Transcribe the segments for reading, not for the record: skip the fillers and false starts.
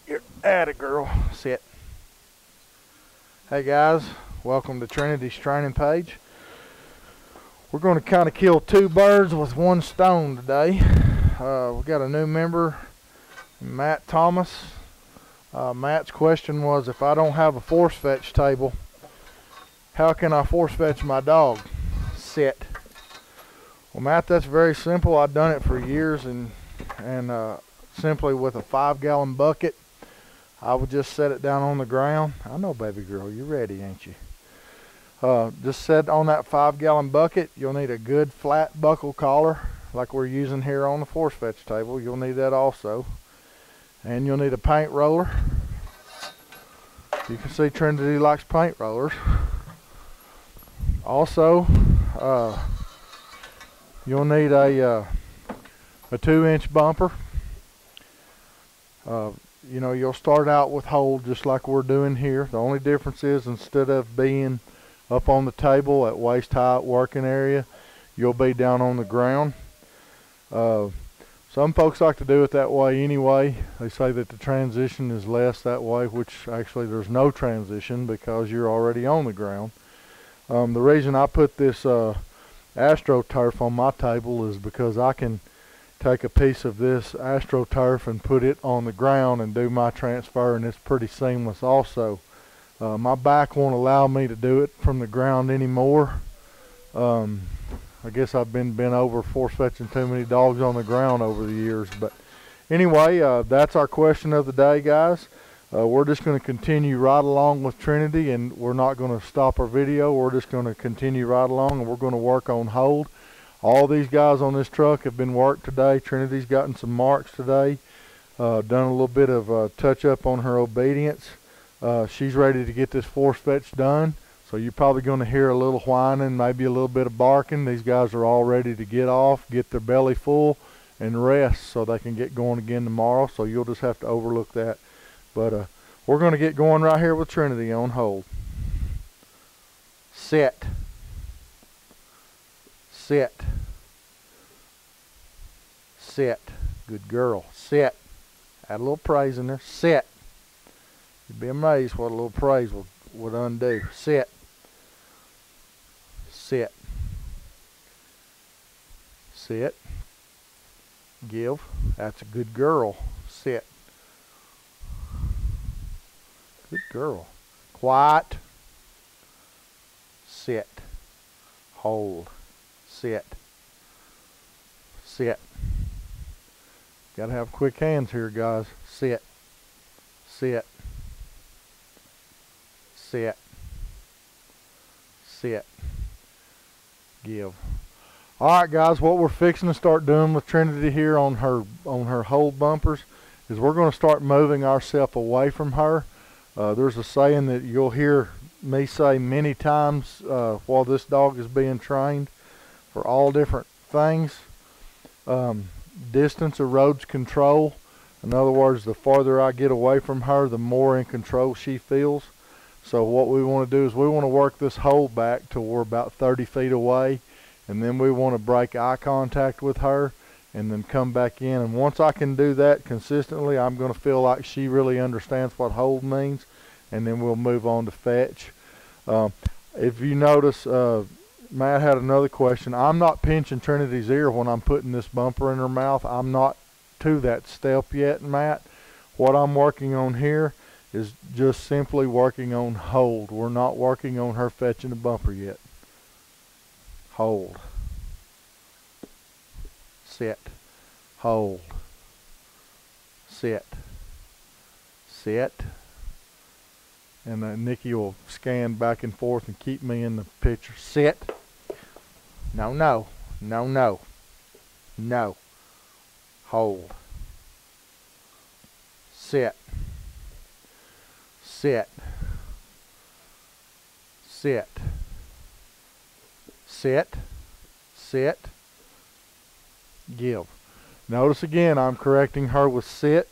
You're at it, girl. Sit. Hey guys, welcome to Trinity's training page. We're going to kind of kill two birds with one stone today. We got a new member, Matt Thomas. Matt's question was, if I don't have a force fetch table, how can I force fetch my dog? Sit. Well, Matt, that's very simple. I've done it for years, and simply with a 5-gallon bucket, I would just set it down on the ground. I know, baby girl, you're ready, ain't you? Just set on that 5-gallon bucket. You'll need a good flat buckle collar like we're using here on the force fetch table. You'll need that also. And you'll need a paint roller. You can see Trinity likes paint rollers. Also, you'll need a 2-inch bumper. You know, you'll start out with hold just like we're doing here. The only difference is, instead of being up on the table at waist high working area, you'll be down on the ground. Some folks like to do it that way anyway. They say that the transition is less that way, which actually there's no transition because you're already on the ground. The reason I put this AstroTurf on my table is because I can take a piece of this AstroTurf and put it on the ground and do my transfer, and it's pretty seamless also. My back won't allow me to do it from the ground anymore. I guess I've been over force fetching too many dogs on the ground over the years. But anyway, that's our question of the day, guys. We're just going to continue right along with Trinity, and we're not going to stop our video. We're just going to continue right along, and we're going to work on hold. All these guys on this truck have been worked today. Trinity's gotten some marks today. Done a little bit of touch up on her obedience. She's ready to get this force fetch done. So you're probably going to hear a little whining, maybe a little bit of barking. These guys are all ready to get off, get their belly full, and rest so they can get going again tomorrow. So you'll just have to overlook that. But we're going to get going right here with Trinity on hold. Sit. Sit. Sit. Good girl. Sit. Add a little praise in there. Sit. You'd be amazed what a little praise would undo. Sit. Sit. Sit. Give. That's a good girl. Sit. Good girl. Quiet. Sit. Hold. Sit. Sit. Gotta have quick hands here, guys. Sit. Sit. Sit. Sit. Give. Alright guys, what we're fixing to start doing with Trinity here on her hold bumpers is we're going to start moving ourselves away from her. There's a saying that you'll hear me say many times while this dog is being trained for all different things. Distance erodes control. In other words, the farther I get away from her, the more in control she feels. So what we want to do is we want to work this hold back till we're about 30 feet away, and then we want to break eye contact with her and then come back in. And once I can do that consistently, I'm going to feel like she really understands what hold means, and then we'll move on to fetch. If you notice, Matt had another question. I'm not pinching Trinity's ear when I'm putting this bumper in her mouth. I'm not to that step yet, Matt. What I'm working on here is just simply working on hold. We're not working on her fetching a bumper yet. Hold. Sit. Hold. Sit. Sit. And Nikki will scan back and forth and keep me in the picture. Sit. No, no. No, no. No. Hold. Sit. Sit. Sit. Sit. Sit. Give. Notice again, I'm correcting her with sit.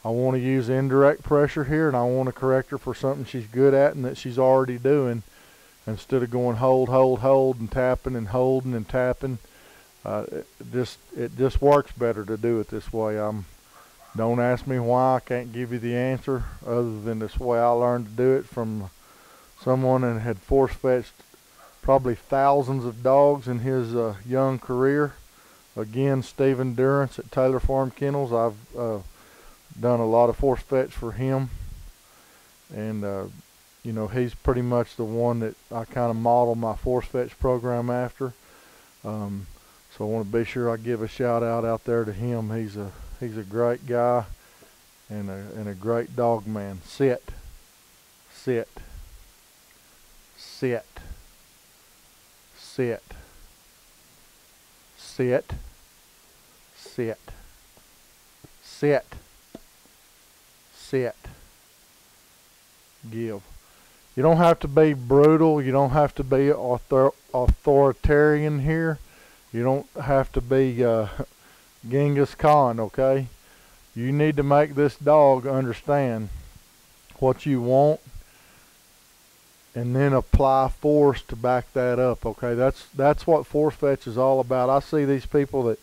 I want to use indirect pressure here, and I want to correct her for something she's good at and that she's already doing, instead of going hold, hold, hold, and tapping and holding and tapping. It just works better to do it this way. I'm Don't ask me why. I can't give you the answer other than this way I learned to do it from someone that had force fetched probably thousands of dogs in his young career. Again, Stephen Durance at Taylor Farm Kennels. I've done a lot of force fetch for him, and you know, he's pretty much the one that I kind of model my force fetch program after. So I want to be sure I give a shout out there to him. He's a great guy and a great dog man. Sit, sit, sit, sit, sit, sit, sit, sit, give. You don't have to be brutal. You don't have to be authoritarian here. You don't have to be Genghis Khan, okay? You need to make this dog understand what you want and then apply force to back that up, okay? That's what force fetch is all about. I see these people that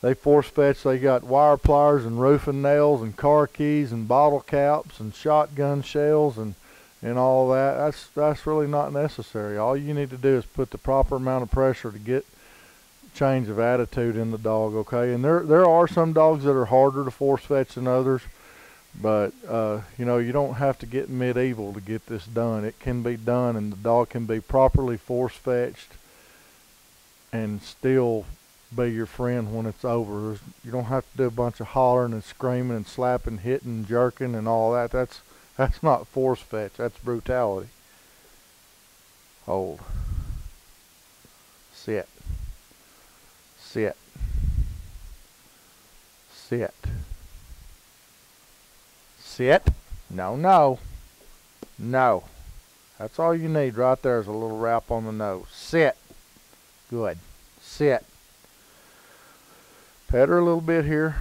they force fetch, they got wire pliers and roofing nails and car keys and bottle caps and shotgun shells and all that. That's really not necessary. All you need to do is put the proper amount of pressure to get change of attitude in the dog, okay? And there are some dogs that are harder to force fetch than others, but you know, you don't have to get medieval to get this done. It can be done, and the dog can be properly force fetched and still be your friend when it's over. You don't have to do a bunch of hollering and screaming and slapping, hitting, and jerking and all that. That's not force fetch. That's brutality. Hold. Sit. Sit. Sit. Sit. No, no. No. That's all you need right there is a little rap on the nose. Sit. Good. Sit. Pet her a little bit here.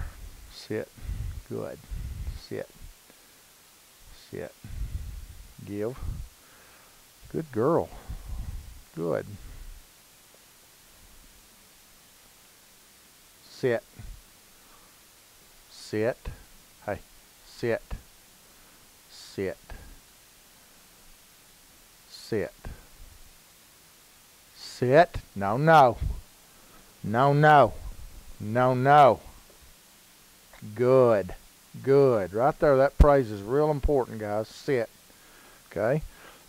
Sit. Good. Sit. Sit. Give. Good girl. Good. Sit. Sit. Hey. Sit. Sit. Sit. Sit. No, no. No, no. No, no. Good. Good. Right there, that praise is real important, guys. Sit. Okay?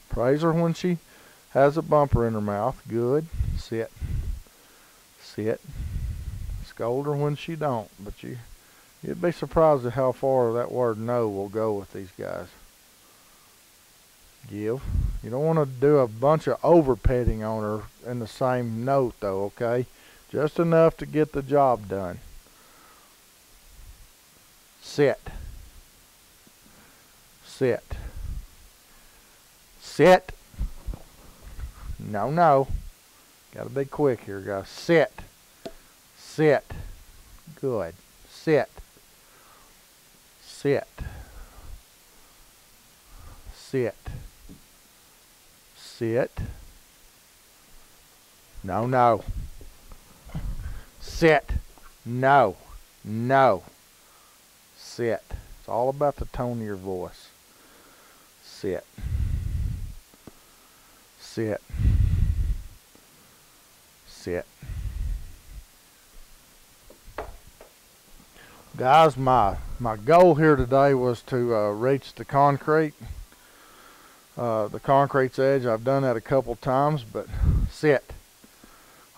Praise her when she has a bumper in her mouth. Good. Sit. Sit. Scold her when she don't. But you'd be surprised at how far that word no will go with these guys. Give. You don't want to do a bunch of over petting on her in the same note, though, okay? Just enough to get the job done. Sit. Sit. Sit. No, no. Got to be quick here, guys. Sit. Sit. Good. Sit. Sit. Sit. Sit. No, no. Sit. No. No. Sit. It's all about the tone of your voice. Sit. Sit. Sit. Guys, my goal here today was to reach the concrete. The concrete's edge. I've done that a couple times, but sit.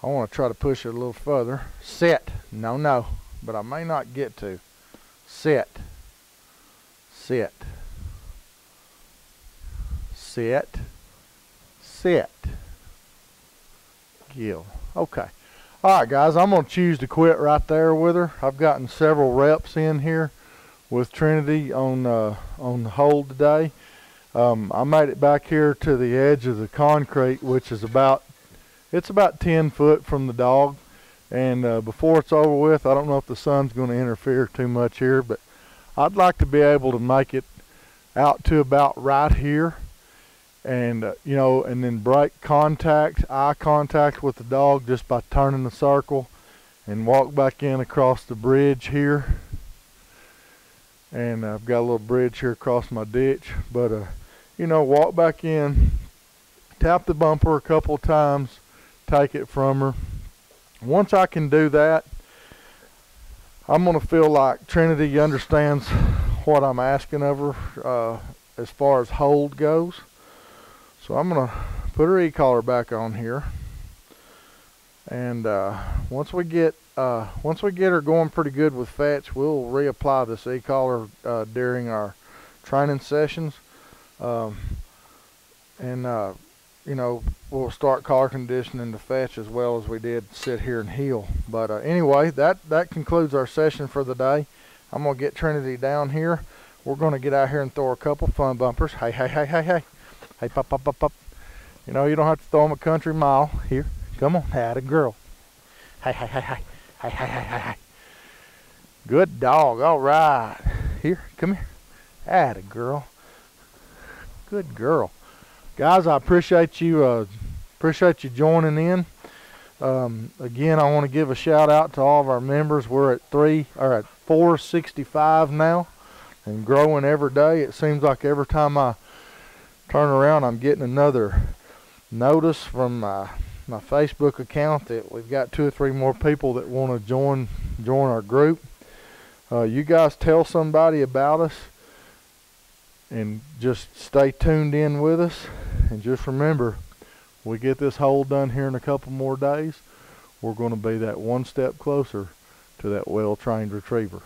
I want to try to push it a little further. Sit. No, no. But I may not get to. Sit. Sit. Sit. Sit. Give. Okay. Alright, guys, I'm going to choose to quit right there with her. I've gotten several reps in here with Trinity on the hold today. I made it back here to the edge of the concrete, which is about 10 foot from the dog. And before it's over with, I don't know if the sun's going to interfere too much here, but I'd like to be able to make it out to about right here. And you know, and then break eye contact with the dog just by turning the circle and walk back in across the bridge here and I've got a little bridge here across my ditch. But you know, walk back in, tap the bumper a couple of times, take it from her. Once I can do that, I'm gonna feel like Trinity understands what I'm asking of her as far as hold goes. So I'm gonna put her e-collar back on here, and once we get her going pretty good with fetch, we'll reapply this e-collar during our training sessions, and you know, we'll start collar conditioning the fetch as well as we did sit here and heel. But anyway, that concludes our session for the day. I'm gonna get Trinity down here. We're gonna get out here and throw a couple fun bumpers. Hey, hey, hey, hey, hey, hey, pop, pop, pop, pop. You know, you don't have to throw them a country mile. Here, come on, atta girl. Hey, hey, hey, hey, hey, hey, hey, hey, hey. Good dog. All right. Here, come here. Atta girl. Good girl. Guys, I appreciate you joining in. Again, I want to give a shout out to all of our members. We're at 465 now, and growing every day. It seems like every time I turn around, I'm getting another notice from my Facebook account that we've got 2 or 3 more people that want to join our group. You guys tell somebody about us, and just stay tuned in with us. And just remember, we get this hole done here in a couple more days, we're going to be that one step closer to that well-trained retriever.